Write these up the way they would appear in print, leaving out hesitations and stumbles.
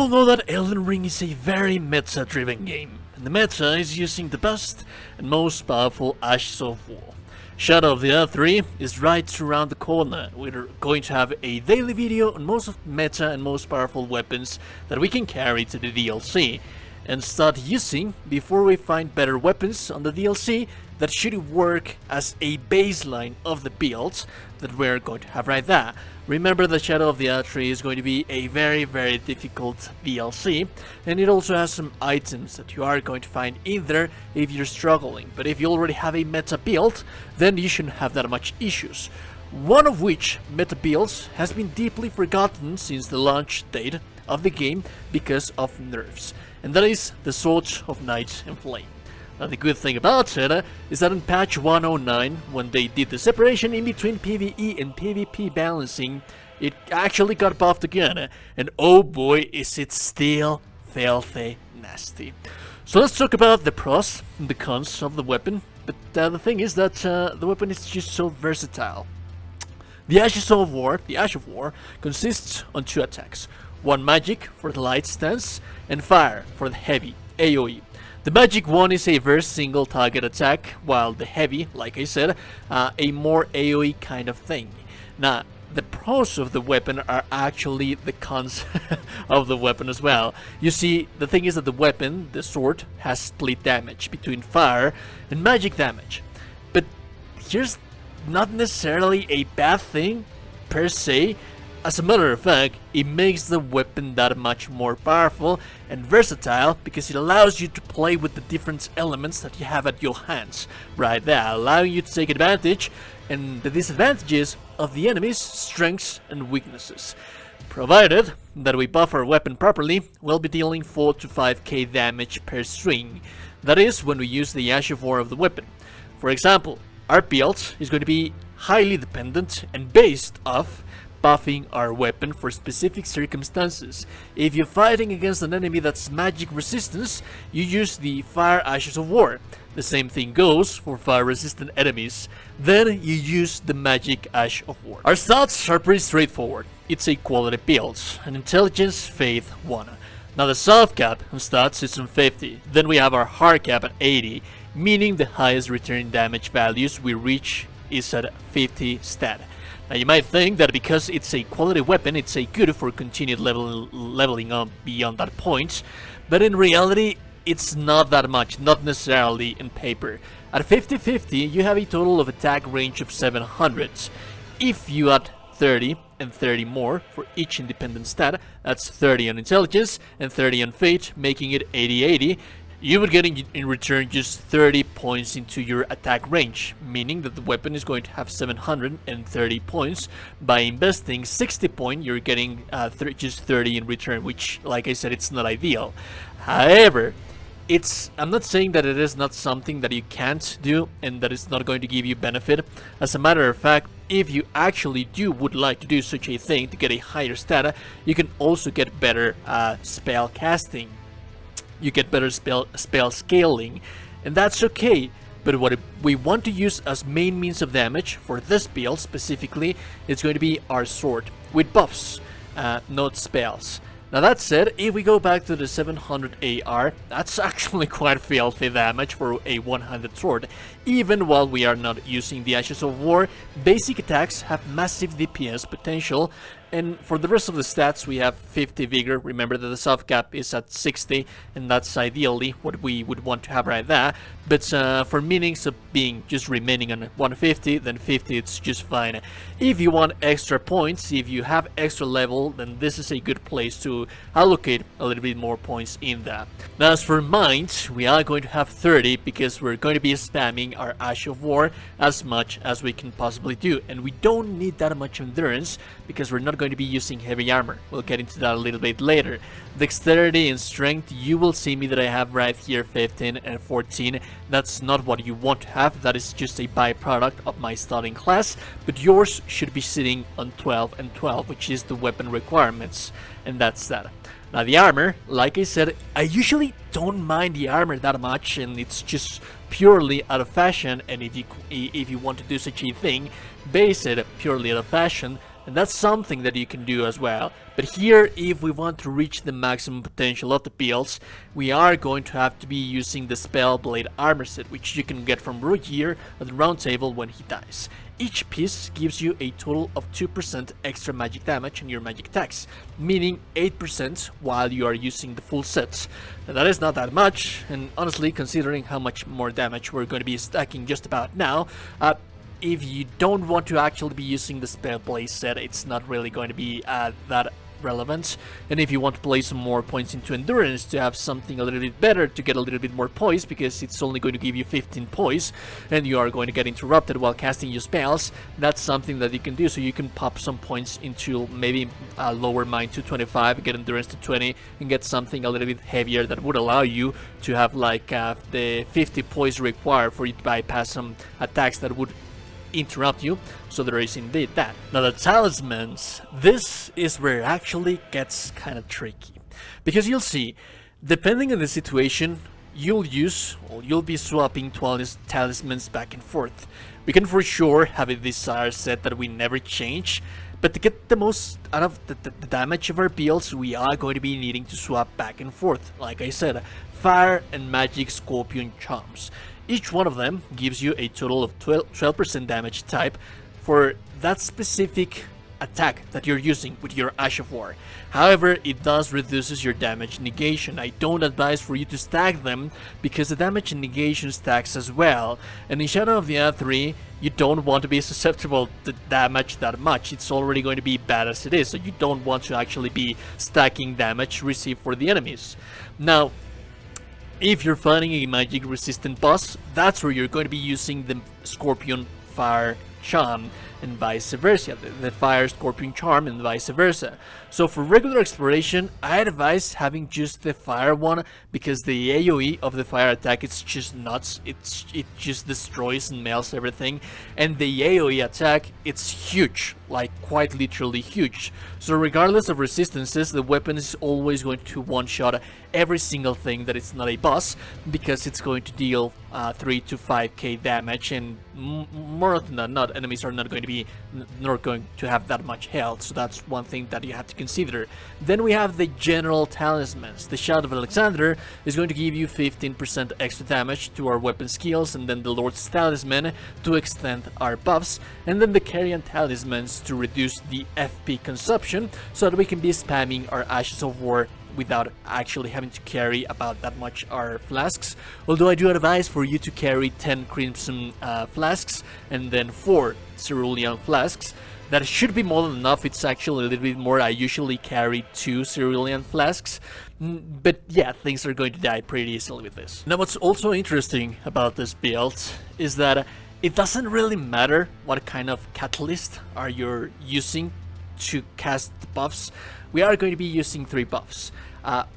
all know that Elden Ring is a very meta-driven game, and the meta is using the best and most powerful Ashes of War. Shadow of the Earth 3 is right around the corner. We're going to have a daily video on most of the meta and most powerful weapons that we can carry to the DLC and start using before we find better weapons on the DLC that should work as a baseline of the builds that we're going to have right there. Remember, the Shadow of the Earth 3 is going to be a very difficult DLC, and it also has some items that you are going to find in there if you're struggling. But if you already have a meta build, then you shouldn't have that much issues. One of which meta builds has been deeply forgotten since the launch date of the game because of nerfs, and that is the Sword of Night and Flame. Now, the good thing about it is that in patch 109, when they did the separation in between PvE and PvP balancing, it actually got buffed again, and oh boy, is it still filthy nasty. So let's talk about the pros and the cons of the weapon, but the thing is that the weapon is just so versatile. The Ashes of War, the Ash of War, consists on two attacks. One magic for the light stance, and fire for the heavy AoE. The magic one is a very single target attack, while the heavy, like I said, a more AoE kind of thing. Now, the pros of the weapon are actually the cons of the weapon as well. You see, the thing is that the weapon, the sword, has split damage between fire and magic damage. But here's not necessarily a bad thing per se. As a matter of fact, it makes the weapon that much more powerful and versatile because it allows you to play with the different elements that you have at your hands right there, allowing you to take advantage and the disadvantages of the enemy's strengths and weaknesses. Provided that we buff our weapon properly, we'll be dealing 4 to 5k damage per swing. That is when we use the Ash of War of the weapon. For example, our build is going to be highly dependent and based off buffing our weapon for specific circumstances. If you're fighting against an enemy that's magic resistance, you use the Fire Ashes of War. The same thing goes for fire resistant enemies. Then you use the Magic Ash of War. Our stats are pretty straightforward. It's a quality build, an Intelligence Faith 1. Now the soft cap on stats is on 50. Then we have our hard cap at 80, meaning the highest return damage values we reach is at 50 stat. Now you might think that because it's a quality weapon, it's a good for continued leveling up beyond that point, but in reality, it's not that much, not necessarily in paper. At 50-50, you have a total of attack range of 700. If you add 30 and 30 more for each independent stat, that's 30 on intelligence and 30 on fate, making it 80-80. You would get in return just 30 points into your attack range, meaning that the weapon is going to have 730 points. By investing 60 points, you're getting just 30 in return, which, like I said, it's not ideal. However, I'm not saying that it is not something that you can't do and that it's not going to give you benefit. As a matter of fact, if you actually would like to do such a thing to get a higher stat, you can also get better spell casting. You get better spell scaling, and that's okay. But what we want to use as main means of damage for this build specifically is going to be our sword with buffs, not spells. Now that said, if we go back to the 700 AR, that's actually quite filthy damage for a one-handed sword. Even while we are not using the Ashes of War, basic attacks have massive DPS potential, and for the rest of the stats we have 50 vigor. Remember that the soft cap is at 60, and that's ideally what we would want to have right there. But for meanings of being just remaining on 150, then 50 it's just fine. If you want extra points, if you have extra level, then this is a good place to allocate a little bit more points in that. Now as for mind, we are going to have 30 because we're going to be spamming our Ash of War as much as we can possibly do, and we don't need that much endurance because we're not going to be using heavy armor. We'll get into that a little bit later. Dexterity and strength, you will see me that I have right here 15 and 14. That's not what you want to have, that is just a byproduct of my starting class, but yours should be sitting on 12 and 12, which is the weapon requirements, and that's that. Now the armor, like I said, I usually don't mind the armor that much, and it's just purely out of fashion, and if you want to do such a thing, base it purely out of fashion, and that's something that you can do as well. But here, if we want to reach the maximum potential of the builds, we are going to have to be using the Spellblade armor set, which you can get from Rogier at the round table when he dies. Each piece gives you a total of 2% extra magic damage on your magic attacks, meaning 8% while you are using the full sets. Now, that is not that much, and honestly, considering how much more damage we're going to be stacking just about now, if you don't want to actually be using the Spellblade set, it's not really going to be that relevant. And if you want to play some more points into endurance to have something a little bit better, to get a little bit more poise, because it's only going to give you 15 poise and you are going to get interrupted while casting your spells, that's something that you can do. So you can pop some points into maybe lower mine to 25, get endurance to 20, and get something a little bit heavier that would allow you to have like the 50 poise required for you to bypass some attacks that would interrupt you. So there is indeed that. Now the talismans, this is where it actually gets kind of tricky, because you'll see, depending on the situation, you'll be swapping talismans back and forth. We can for sure have a desire set that we never change, but to get the most out of the damage of our builds, we are going to be needing to swap back and forth. Like I said, fire and magic scorpion charms. Each one of them gives you a total of 12% damage type for that specific attack that you're using with your Ash of War. However, it does reduces your damage negation. I don't advise for you to stack them, because the damage negation stacks as well, and in Shadow of the R3 you don't want to be susceptible to damage that much. It's already going to be bad as it is, so you don't want to actually be stacking damage received for the enemies. Now, if you're fighting a magic resistant boss, that's where you're going to be using the Scorpion Fire Charm and vice versa, the Fire Scorpion Charm and vice versa. So for regular exploration, I advise having just the fire one, because the AoE of the fire attack, it's just nuts. It just destroys and melts everything, and the AoE attack, it's huge, like quite literally huge. So regardless of resistances, the weapon is always going to one-shot every single thing that it's not a boss, because it's going to deal 3 to 5k damage, and more often than not, enemies are not going to have that much health. So that's one thing that you have to consider. Then we have the general talismans. The Shout of Alexander is going to give you 15% extra damage to our weapon skills, and then the Lord's Talisman to extend our buffs, and then the Carrion Talismans to reduce the FP consumption, so that we can be spamming our Ashes of War without actually having to carry about that much our flasks. Although I do advise for you to carry 10 Crimson flasks and then 4 Cerulean flasks. That should be more than enough. It's actually a little bit more. I usually carry 2 Cerulean flasks, but yeah, things are going to die pretty easily with this. Now what's also interesting about this build is that it doesn't really matter what kind of catalyst are you using to cast the buffs. We are going to be using 3 buffs.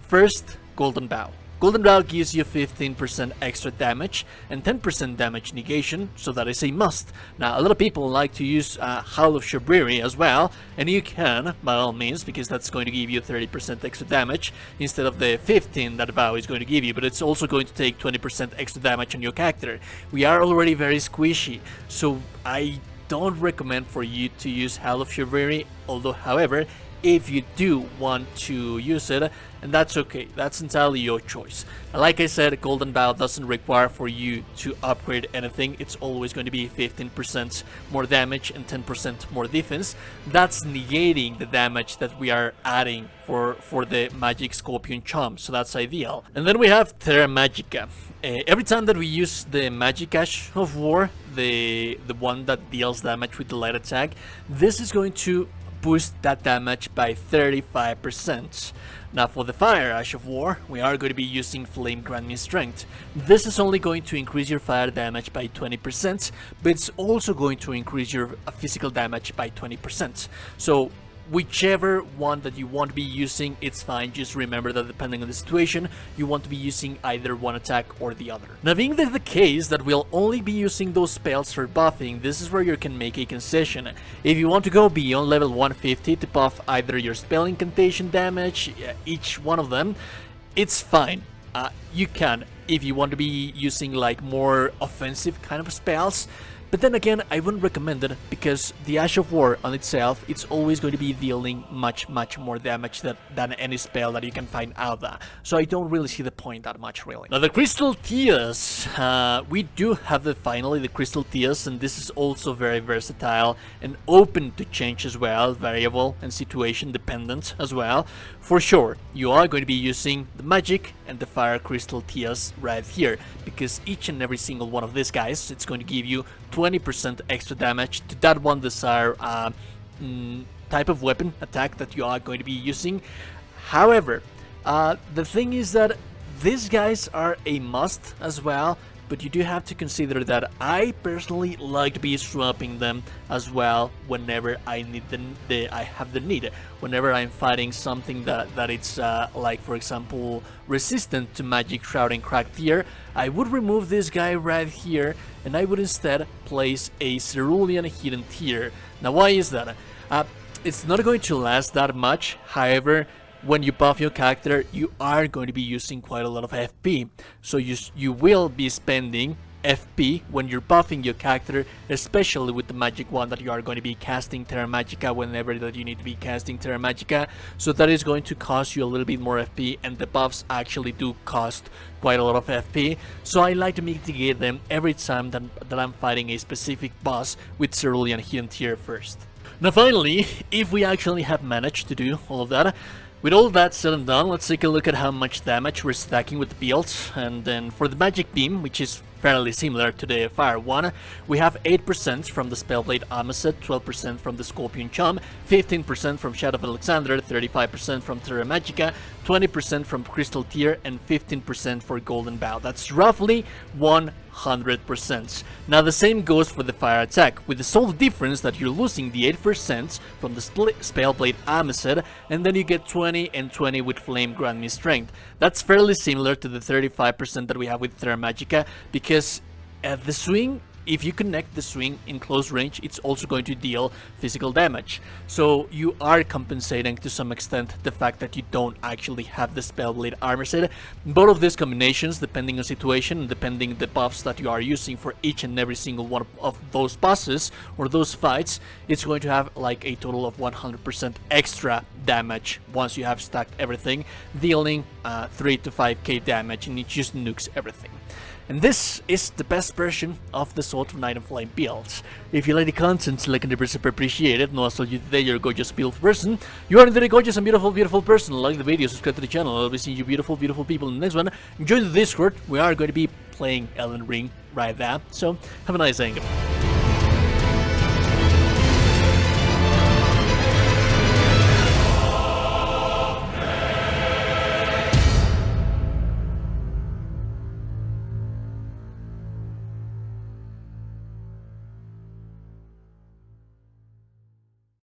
First, Golden Bow. Golden Bow gives you 15% extra damage and 10% damage negation, so that is a must. Now, a lot of people like to use Howl of Shabriri as well, and you can, by all means, because that's going to give you 30% extra damage instead of the 15 that Bow is going to give you, but it's also going to take 20% extra damage on your character. We are already very squishy, so I don't recommend for you to use Howl of Shabriri, however, if you do want to use it, and that's okay, that's entirely your choice. Like I said, Golden Bow doesn't require for you to upgrade anything. It's always going to be 15% more damage and 10% more defense. That's negating the damage that we are adding for the Magic Scorpion Charm, so that's ideal. And then we have Terra Magica. Every time that we use the Magic Ash of War, the one that deals damage with the light attack, this is going to boost that damage by 35%. Now for the Fire Ash of War, we are going to be using Flame Grant Me Strength. This is only going to increase your fire damage by 20%, but it's also going to increase your physical damage by 20%. So whichever one that you want to be using, it's fine. Just remember that depending on the situation, you want to be using either one attack or the other. Now, being the case that we'll only be using those spells for buffing, this is where you can make a concession. If you want to go beyond level 150 to buff either your spell incantation damage, each one of them, it's fine. You can. If you want to be using like more offensive kind of spells, But then again, I wouldn't recommend it because the Ash of War on itself, it's always going to be dealing much more damage than any spell that you can find out there. So I don't really see the point that much, really. Now the Crystal Tears, we do have finally the Crystal Tears, and this is also very versatile and open to change as well, variable and situation dependent as well. For sure, you are going to be using the magic and the fire Crystal Tears right here, because each and every single one of these guys, it's going to give you 20% extra damage to that one desired type of weapon attack that you are going to be using. However, the thing is that these guys are a must as well, but you do have to consider that I personally like to be swapping them as well whenever I need I have the need. Whenever I'm fighting something that it's like, for example, resistant to magic, shroud, and cracked tier, I would remove this guy right here, and I would instead place a cerulean hidden tier. Now, why is that? It's not going to last that much. However, when you buff your character, you are going to be using quite a lot of FP. So you will be spending FP when you're buffing your character, especially with the magic one that you are going to be casting Terra Magica whenever that you need to be casting Terra Magica. So that is going to cost you a little bit more FP, and the buffs actually do cost quite a lot of FP. So I like to mitigate them every time that I'm fighting a specific boss with Cerulean Hidden Tier first. Now finally, if we actually have managed to do all of that, with all that said and done, let's take a look at how much damage we're stacking with the builds. And then for the Magic Beam, which is fairly similar to the Fire one, we have 8% from the Spellblade Armor Set, 12% from the Scorpion Charm, 15% from Shadow of Alexander, 35% from Terra Magica, 20% from Crystal Tier, and 15% for Golden Bow. That's roughly 100%. Now the same goes for the fire attack, with the sole difference that you're losing the 8% from the Spellblade Armor Set, and then you get 20 and 20 with Flame Grant Me Strength. That's fairly similar to the 35% that we have with Terra Magica, because the swing, if you connect the swing in close range, it's also going to deal physical damage. So you are compensating to some extent the fact that you don't actually have the Spellblade Armor Set. Both of these combinations, depending on situation and depending the buffs that you are using for each and every single one of those bosses or those fights, it's going to have like a total of 100% extra damage once you have stacked everything, dealing 3 to 5k damage, and it just nukes everything. And this is the best version of the Sword of Night and Flame build. If you like the content, like and super appreciate it, and also you today you're a gorgeous, beautiful person. You are indeed a gorgeous and beautiful person. Like the video, subscribe to the channel. I'll be seeing you beautiful people in the next one. Join the Discord. We are going to be playing Elden Ring right there. So have a nice day.